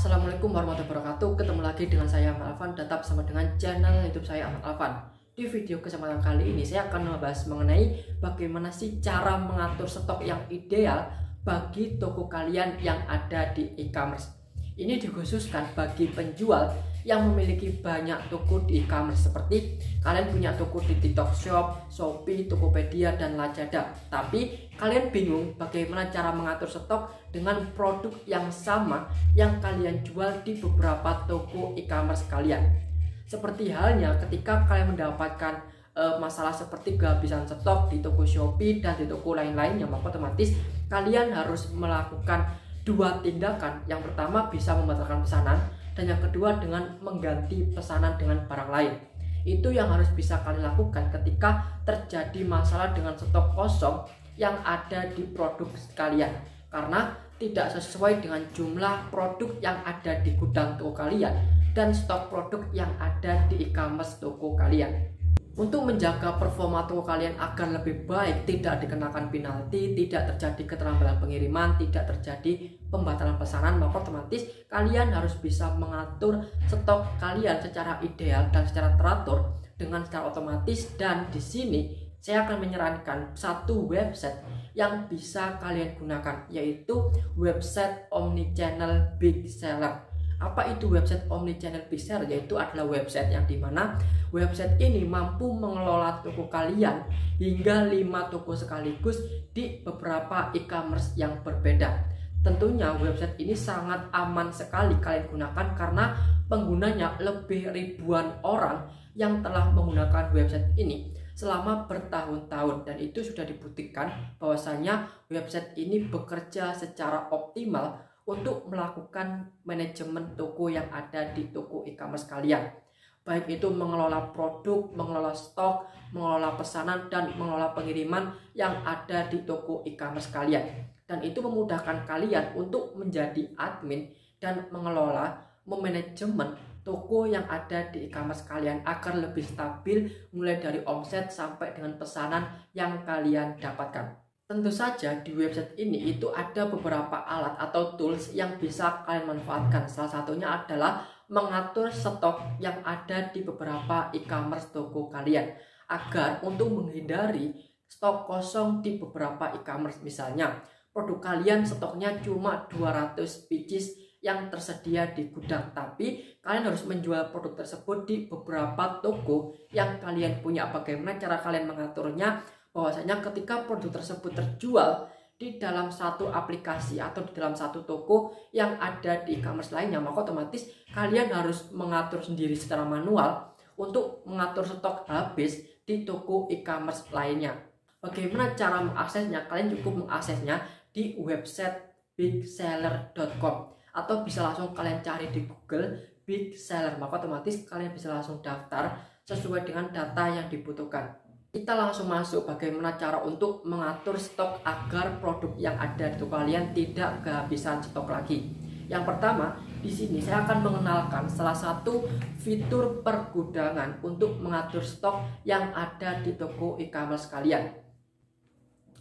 Assalamualaikum warahmatullahi wabarakatuh. Ketemu lagi dengan saya Ahmad Alvan, tetap sama dengan channel YouTube saya Ahmad Alvan. Di video kesempatan kali ini saya akan membahas mengenai bagaimana sih cara mengatur stok yang ideal bagi toko kalian yang ada di e-commerce. Ini dikhususkan bagi penjual yang memiliki banyak toko di e-commerce, seperti kalian punya toko di TikTok Shop, Shopee, Tokopedia, dan Lazada. Tapi kalian bingung bagaimana cara mengatur stok dengan produk yang sama yang kalian jual di beberapa toko e-commerce kalian. Seperti halnya ketika kalian mendapatkan masalah seperti kehabisan stok di toko Shopee dan di toko lain-lainnya, maka otomatis kalian harus melakukan dua tindakan. Yang pertama bisa membatalkan pesanan, dan yang kedua dengan mengganti pesanan dengan barang lain. Itu yang harus bisa kalian lakukan ketika terjadi masalah dengan stok kosong yang ada di produk kalian, karena tidak sesuai dengan jumlah produk yang ada di gudang toko kalian dan stok produk yang ada di e-commerce toko kalian. Untuk menjaga performa toko kalian agar lebih baik, tidak dikenakan penalti, tidak terjadi keterlambatan pengiriman, tidak terjadi pembatalan pesanan, maka otomatis kalian harus bisa mengatur stok kalian secara ideal dan secara teratur dengan secara otomatis. Dan di sini saya akan menyarankan satu website yang bisa kalian gunakan, yaitu website omnichannel big seller. Apa itu website omnichannel big seller? Yaitu adalah website yang dimana website ini mampu mengelola toko kalian hingga 5 toko sekaligus di beberapa e-commerce yang berbeda. Tentunya website ini sangat aman sekali kalian gunakan karena penggunanya lebih ribuan orang yang telah menggunakan website ini selama bertahun-tahun, dan itu sudah dibuktikan bahwasanya website ini bekerja secara optimal untuk melakukan manajemen toko yang ada di toko e-commerce kalian, baik itu mengelola produk, mengelola stok, mengelola pesanan, dan mengelola pengiriman yang ada di toko e-commerce kalian. Dan itu memudahkan kalian untuk menjadi admin dan mengelola, memanajemen toko yang ada di e-commerce kalian agar lebih stabil, mulai dari omset sampai dengan pesanan yang kalian dapatkan. Tentu saja di website ini itu ada beberapa alat atau tools yang bisa kalian manfaatkan. Salah satunya adalah mengatur stok yang ada di beberapa e-commerce toko kalian, agar untuk menghindari stok kosong di beberapa e-commerce. Misalnya produk kalian stoknya cuma 200 pieces yang tersedia di gudang, tapi kalian harus menjual produk tersebut di beberapa toko yang kalian punya. Bagaimana cara kalian mengaturnya? Bahwasanya ketika produk tersebut terjual di dalam satu aplikasi atau di dalam satu toko yang ada di e-commerce lainnya, maka otomatis kalian harus mengatur sendiri secara manual untuk mengatur stok habis di toko e-commerce lainnya. Bagaimana cara mengaksesnya? Kalian cukup mengaksesnya di website bigseller.com, atau bisa langsung kalian cari di Google Big Seller, maka otomatis kalian bisa langsung daftar sesuai dengan data yang dibutuhkan. Kita langsung masuk bagaimana cara untuk mengatur stok agar produk yang ada di toko kalian tidak kehabisan stok lagi. Yang pertama, di sini saya akan mengenalkan salah satu fitur pergudangan untuk mengatur stok yang ada di toko e-commerce kalian.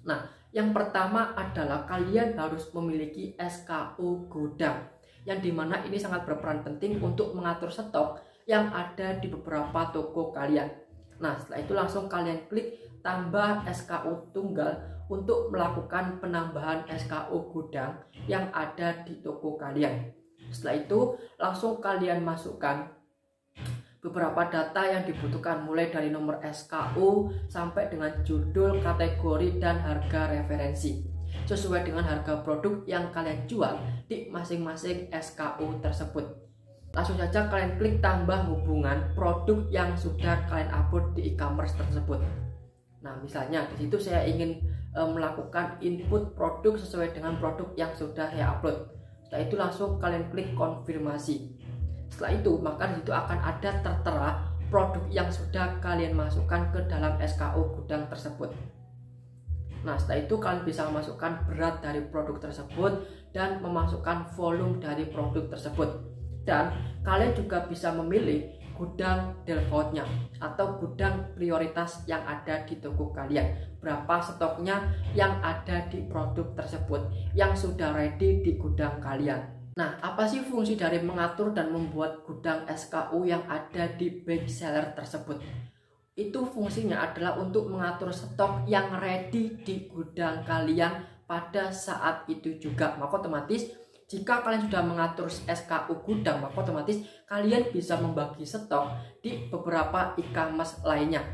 Nah, yang pertama adalah kalian harus memiliki SKU gudang, yang dimana ini sangat berperan penting untuk mengatur stok yang ada di beberapa toko kalian. Nah, setelah itu langsung kalian klik tambah SKU tunggal untuk melakukan penambahan SKU gudang yang ada di toko kalian. Setelah itu langsung kalian masukkan beberapa data yang dibutuhkan, mulai dari nomor SKU sampai dengan judul, kategori, dan harga referensi sesuai dengan harga produk yang kalian jual di masing-masing SKU tersebut. Langsung saja kalian klik tambah hubungan produk yang sudah kalian upload di e-commerce tersebut. Nah, misalnya di situ saya ingin melakukan input produk sesuai dengan produk yang sudah saya upload. Setelah itu langsung kalian klik konfirmasi. Setelah itu maka di situ akan ada tertera produk yang sudah kalian masukkan ke dalam SKU gudang tersebut. Nah, setelah itu kalian bisa memasukkan berat dari produk tersebut dan memasukkan volume dari produk tersebut. Dan kalian juga bisa memilih gudang defaultnya atau gudang prioritas yang ada di toko kalian. Berapa stoknya yang ada di produk tersebut yang sudah ready di gudang kalian. Nah, apa sih fungsi dari mengatur dan membuat gudang SKU yang ada di bestseller tersebut? Itu fungsinya adalah untuk mengatur stok yang ready di gudang kalian pada saat itu juga. Maka otomatis jika kalian sudah mengatur SKU gudang, maka otomatis kalian bisa membagi stok di beberapa e-commerce lainnya.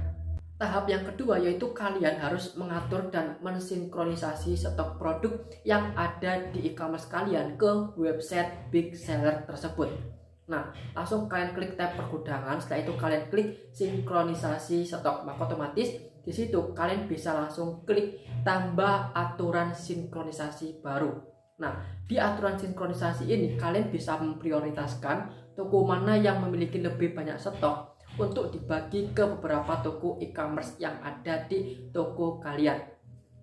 Tahap yang kedua yaitu kalian harus mengatur dan mensinkronisasi stok produk yang ada di e-commerce kalian ke website big seller tersebut. Nah, langsung kalian klik tab pergudangan, setelah itu kalian klik sinkronisasi stok, maka otomatis di situ kalian bisa langsung klik tambah aturan sinkronisasi baru. Nah, di aturan sinkronisasi ini kalian bisa memprioritaskan toko mana yang memiliki lebih banyak stok untuk dibagi ke beberapa toko e-commerce yang ada di toko kalian.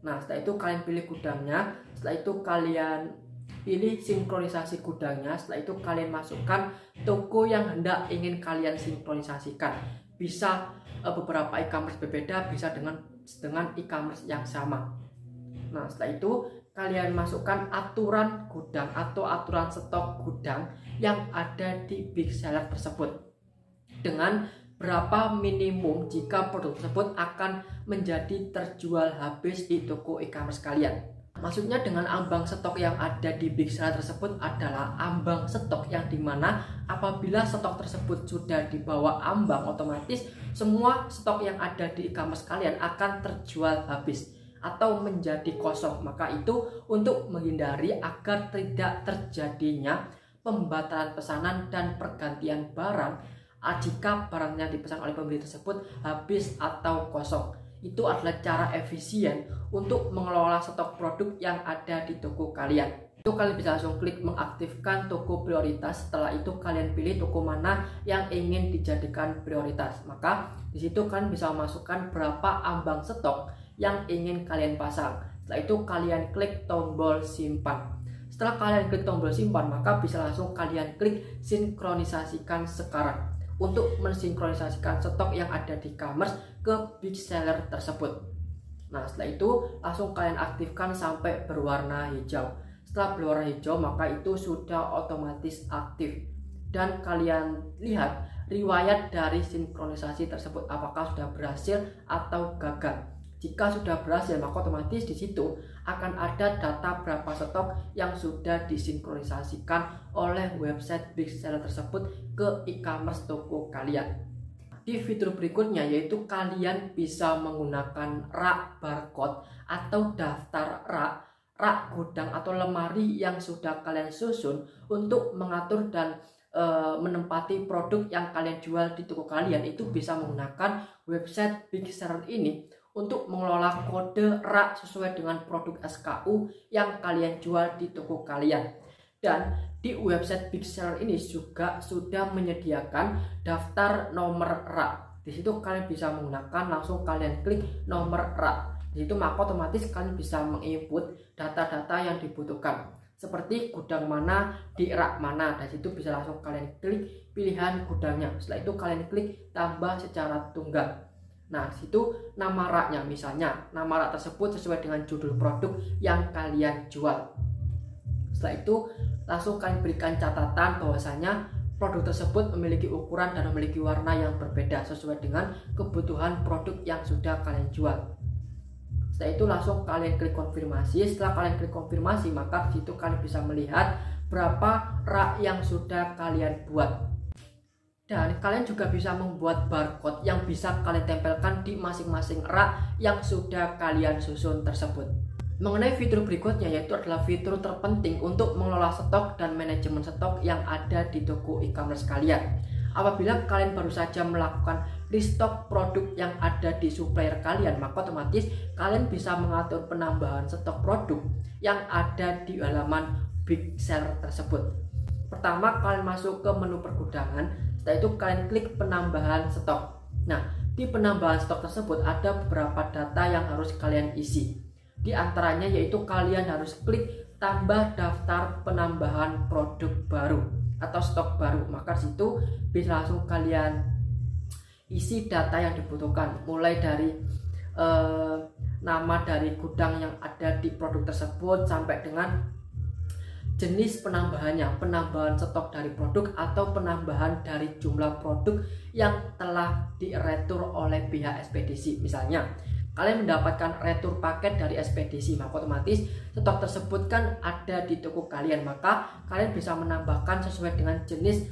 Nah, setelah itu kalian pilih gudangnya, setelah itu kalian pilih sinkronisasi gudangnya, setelah itu kalian masukkan toko yang hendak ingin kalian sinkronisasikan. Bisa beberapa e-commerce berbeda, bisa dengan e-commerce yang sama. Nah, setelah itu kalian masukkan aturan gudang atau aturan stok gudang yang ada di big seller tersebut dengan berapa minimum jika produk tersebut akan menjadi terjual habis di toko e-commerce kalian. Maksudnya dengan ambang stok yang ada di big seller tersebut adalah ambang stok yang dimana apabila stok tersebut sudah di bawah ambang, otomatis semua stok yang ada di e-commerce kalian akan terjual habis atau menjadi kosong. Maka itu untuk menghindari agar tidak terjadinya pembatalan pesanan dan pergantian barang jika barangnya dipesan oleh pembeli tersebut habis atau kosong. Itu adalah cara efisien untuk mengelola stok produk yang ada di toko kalian. Itu kalian bisa langsung klik mengaktifkan toko prioritas. Setelah itu kalian pilih toko mana yang ingin dijadikan prioritas. Maka di situ kalian bisa memasukkan berapa ambang stok yang ingin kalian pasang. Setelah itu kalian klik tombol simpan. Setelah kalian klik tombol simpan, maka bisa langsung kalian klik sinkronisasikan sekarang untuk mensinkronisasikan stok yang ada di e-commerce ke big seller tersebut. Nah, setelah itu langsung kalian aktifkan sampai berwarna hijau. Setelah berwarna hijau, maka itu sudah otomatis aktif. Dan kalian lihat riwayat dari sinkronisasi tersebut apakah sudah berhasil atau gagal. Jika sudah berhasil, maka otomatis di situ akan ada data berapa stok yang sudah disinkronisasikan oleh website big seller tersebut ke e-commerce toko kalian. Di fitur berikutnya yaitu kalian bisa menggunakan rak barcode atau daftar rak gudang atau lemari yang sudah kalian susun untuk mengatur dan menempati produk yang kalian jual di toko kalian. Itu bisa menggunakan website big seller ini untuk mengelola kode rak sesuai dengan produk SKU yang kalian jual di toko kalian. Dan di website big seller ini juga sudah menyediakan daftar nomor rak. Di situ kalian bisa menggunakan, langsung kalian klik nomor rak. Di situ maka otomatis kalian bisa menginput data-data yang dibutuhkan. Seperti gudang mana di rak mana. Dari situ bisa langsung kalian klik pilihan gudangnya. Setelah itu kalian klik tambah secara tunggal. Nah, situ nama raknya, misalnya nama rak tersebut sesuai dengan judul produk yang kalian jual. Setelah itu langsung kalian berikan catatan bahwasanya produk tersebut memiliki ukuran dan memiliki warna yang berbeda sesuai dengan kebutuhan produk yang sudah kalian jual. Setelah itu langsung kalian klik konfirmasi. Setelah kalian klik konfirmasi, maka di situ kalian bisa melihat berapa rak yang sudah kalian buat. Dan kalian juga bisa membuat barcode yang bisa kalian tempelkan di masing-masing rak yang sudah kalian susun tersebut. Mengenai fitur berikutnya yaitu adalah fitur terpenting untuk mengelola stok dan manajemen stok yang ada di toko e-commerce kalian. Apabila kalian baru saja melakukan restock produk yang ada di supplier kalian, maka otomatis kalian bisa mengatur penambahan stok produk yang ada di halaman big seller tersebut. Pertama, kalian masuk ke menu pergudangan. Setelah itu kalian klik penambahan stok. Nah, di penambahan stok tersebut ada beberapa data yang harus kalian isi. Di antaranya yaitu kalian harus klik tambah daftar penambahan produk baru atau stok baru. Maka situ bisa langsung kalian isi data yang dibutuhkan, mulai dari nama dari gudang yang ada di produk tersebut sampai dengan jenis penambahannya, penambahan stok dari produk atau penambahan dari jumlah produk yang telah diretur oleh pihak ekspedisi. Misalnya kalian mendapatkan retur paket dari ekspedisi, maka otomatis stok tersebut kan ada di toko kalian, maka kalian bisa menambahkan sesuai dengan jenis.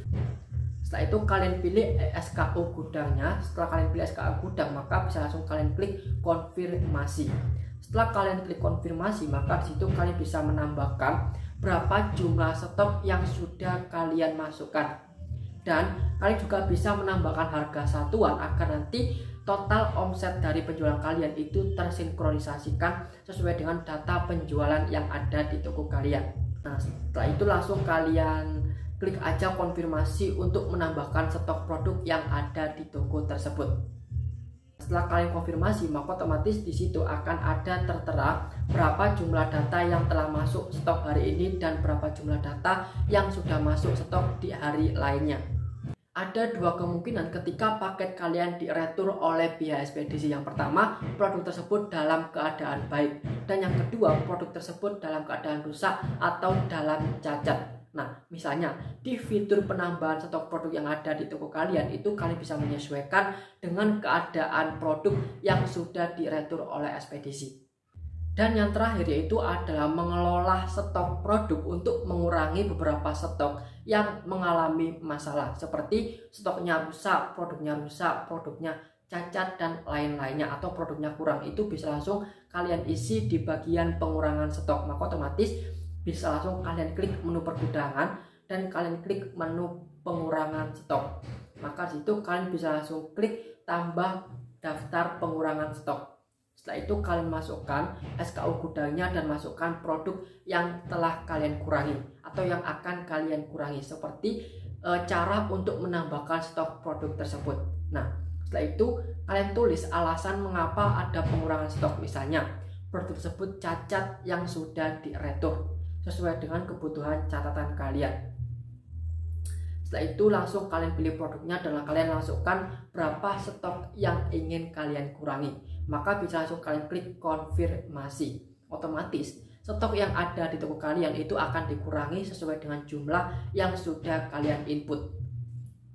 Setelah itu kalian pilih SKU gudangnya. Setelah kalian pilih SKU gudang, maka bisa langsung kalian klik konfirmasi. Setelah kalian klik konfirmasi, maka di situ kalian bisa menambahkan berapa jumlah stok yang sudah kalian masukkan, dan kalian juga bisa menambahkan harga satuan agar nanti total omset dari penjualan kalian itu tersinkronisasikan sesuai dengan data penjualan yang ada di toko kalian. Nah, setelah itu langsung kalian klik aja konfirmasi untuk menambahkan stok produk yang ada di toko tersebut. Setelah kalian konfirmasi, maka otomatis di situ akan ada tertera berapa jumlah data yang telah masuk stok hari ini dan berapa jumlah data yang sudah masuk stok di hari lainnya. Ada dua kemungkinan ketika paket kalian diretur oleh pihak ekspedisi. Yang pertama, produk tersebut dalam keadaan baik, dan yang kedua, produk tersebut dalam keadaan rusak atau dalam cacat. Nah, misalnya di fitur penambahan stok produk yang ada di toko kalian itu kalian bisa menyesuaikan dengan keadaan produk yang sudah diretur oleh ekspedisi. Dan yang terakhir yaitu adalah mengelola stok produk untuk mengurangi beberapa stok yang mengalami masalah, seperti stoknya rusak, produknya cacat dan lain-lainnya, atau produknya kurang. Itu bisa langsung kalian isi di bagian pengurangan stok. Maka otomatis bisa langsung kalian klik menu pergudangan dan kalian klik menu pengurangan stok. Maka situ kalian bisa langsung klik tambah daftar pengurangan stok. Setelah itu kalian masukkan SKU gudangnya dan masukkan produk yang telah kalian kurangi atau yang akan kalian kurangi, seperti cara untuk menambahkan stok produk tersebut. Nah, setelah itu kalian tulis alasan mengapa ada pengurangan stok. Misalnya produk tersebut cacat yang sudah diretur sesuai dengan kebutuhan catatan kalian. Setelah itu langsung kalian pilih produknya dan kalian masukkan berapa stok yang ingin kalian kurangi. Maka bisa langsung kalian klik konfirmasi. Otomatis stok yang ada di toko kalian itu akan dikurangi sesuai dengan jumlah yang sudah kalian input.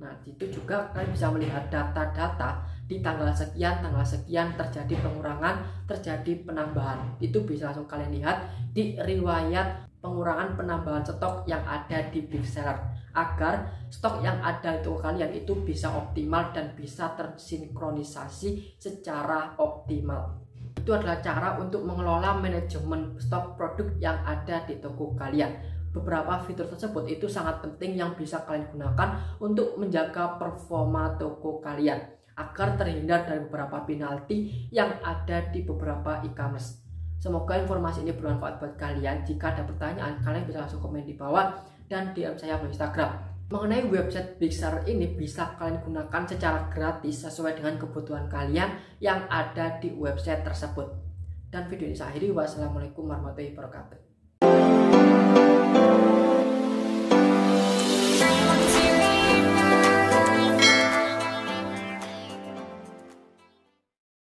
Nah, itu juga kalian bisa melihat data-data di tanggal sekian terjadi pengurangan, terjadi penambahan. Itu bisa langsung kalian lihat di riwayat pengurangan penambahan stok yang ada di Big Seller, agar stok yang ada di toko kalian itu bisa optimal dan bisa tersinkronisasi secara optimal. Itu adalah cara untuk mengelola manajemen stok produk yang ada di toko kalian. Beberapa fitur tersebut itu sangat penting yang bisa kalian gunakan untuk menjaga performa toko kalian agar terhindar dari beberapa penalti yang ada di beberapa e-commerce. Semoga informasi ini bermanfaat buat kalian. Jika ada pertanyaan, kalian bisa langsung komen di bawah dan DM saya di Instagram. Mengenai website Big Seller ini bisa kalian gunakan secara gratis sesuai dengan kebutuhan kalian yang ada di website tersebut. Dan video ini saya akhiri. Wassalamualaikum warahmatullahi wabarakatuh.